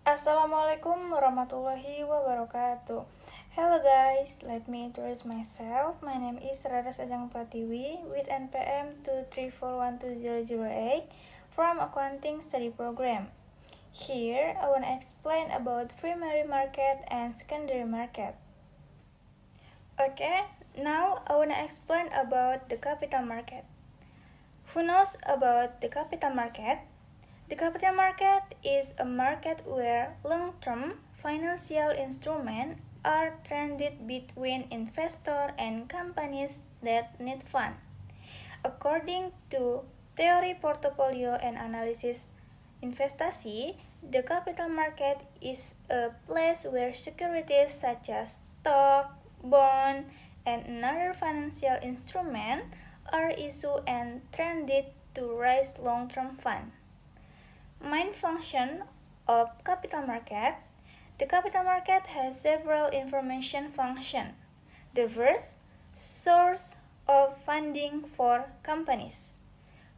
Assalamualaikum warahmatullahi wabarakatuh. Hello guys, let me introduce myself. My name is Raras Ajeng Pratiwi with NPM 234120008 from Accounting Study Program. Here, I want to explain about primary market and secondary market. Okay, now I want to explain about the capital market. Who knows about the capital market? The capital market is a market where long-term financial instruments are traded between investors and companies that need funds. According to Teori Portfolio and Analysis Investasi, the capital market is a place where securities such as stock, bond, and another financial instrument are issued and traded to raise long-term funds. Main function of capital market. The capital market has several information functions. The first, source of funding for companies.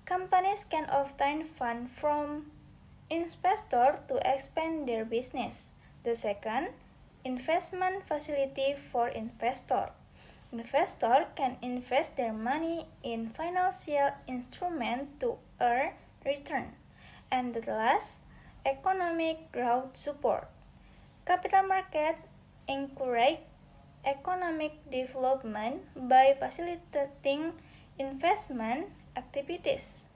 Companies can obtain funds from investors to expand their business. The second, investment facility for investors. Investors can invest their money in financial instruments to earn return. And the last, economic growth support. Capital market encourage economic development by facilitating investment activities.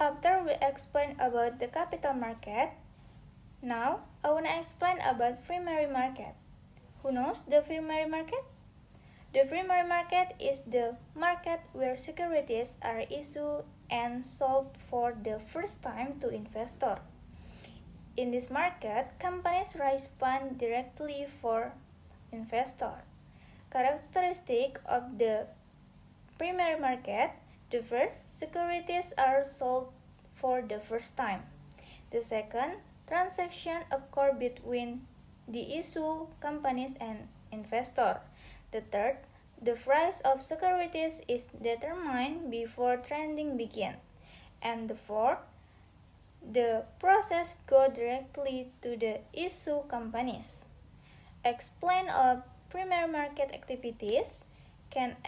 After we explain about the capital market, now I want to explain about primary market. Who knows the primary market? The primary market is the market where securities are issued and sold for the first time to investors. In this market, companies raise funds directly for investors. Characteristic of the primary market: the first, securities are sold for the first time. The second, transactions occur between the issue companies and investors. The third, the price of securities is determined before trading begins. And the fourth, the process goes directly to the issue companies. Explain of primary market activities can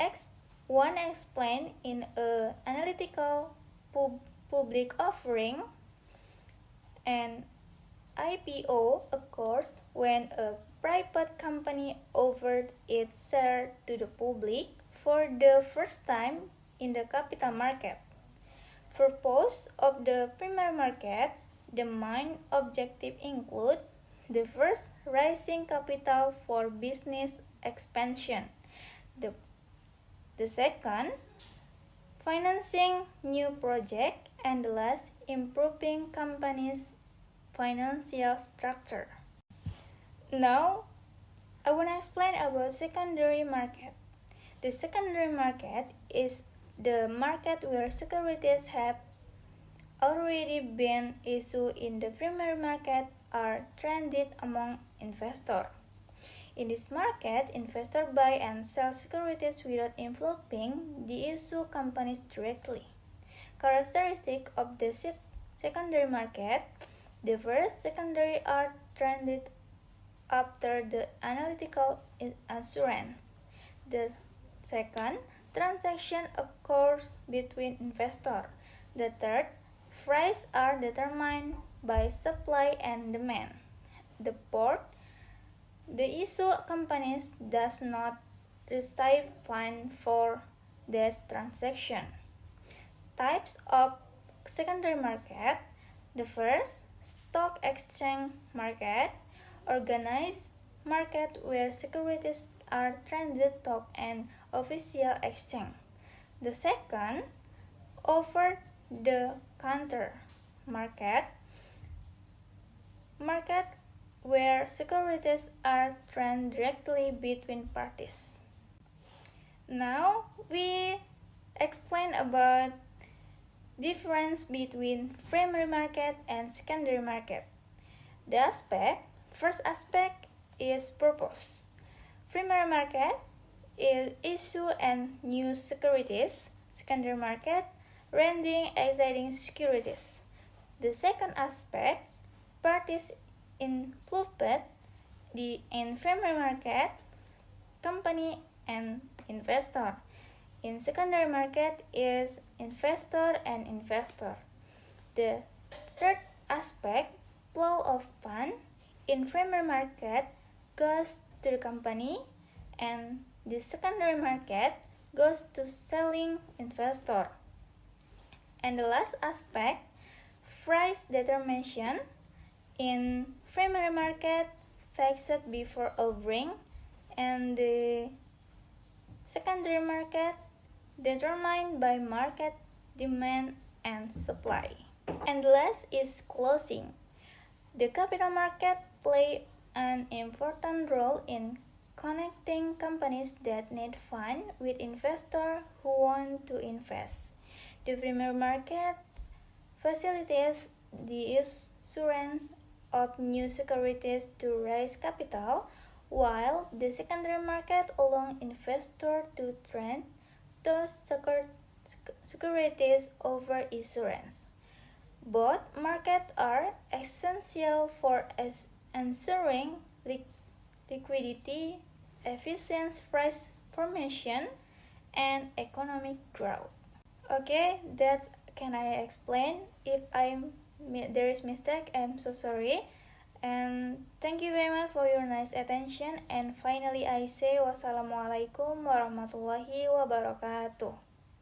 one explain in an analytical public offering. An IPO occurs when a private company offers its share to the public for the first time in the capital market. Purpose of the primary market. The main objective include: the first, raising capital for business expansion. The second, financing new projects, and the last, improving companies' financial structure. Now, I want to explain about secondary market. The secondary market is the market where securities have already been issued in the primary market are traded among investors. In this market, investors buy and sell securities without involving the issue companies directly. Characteristic of the secondary market: the first, secondary are traded after the analytical assurance. The second, transaction occurs between investors. The third, prices are determined by supply and demand. The fourth, the issue companies does not receive funds for this transaction. Types of secondary market. The first, stock exchange market, organized market where securities are traded stock and official exchange. The second, over the counter market where securities are traded directly between parties. Now we explain about difference between primary market and secondary market. The first aspect is purpose. Primary market is issue and new securities. Secondary market, rendering existing securities. The second aspect, parties involved in primary market, company and investor. In secondary market is investor and investor. The third aspect, flow of fund in primary market goes to the company and the secondary market goes to selling investor. And the last aspect, price determination in primary market fixed before offering and the secondary market determined by market demand and supply. And the last is closing. The capital market play an important role in connecting companies that need fund with investors who want to invest. The primary market facilitates the issuance of new securities to raise capital, while the secondary market allows investors to trade those securities over issuance. Both markets are essential for ensuring liquidity, efficient price formation, and economic growth. Okay, that's can I explain. If there is mistake, I'm so sorry. And thank you very much for your nice attention. And finally, I say wassalamualaikum warahmatullahi wabarakatuh.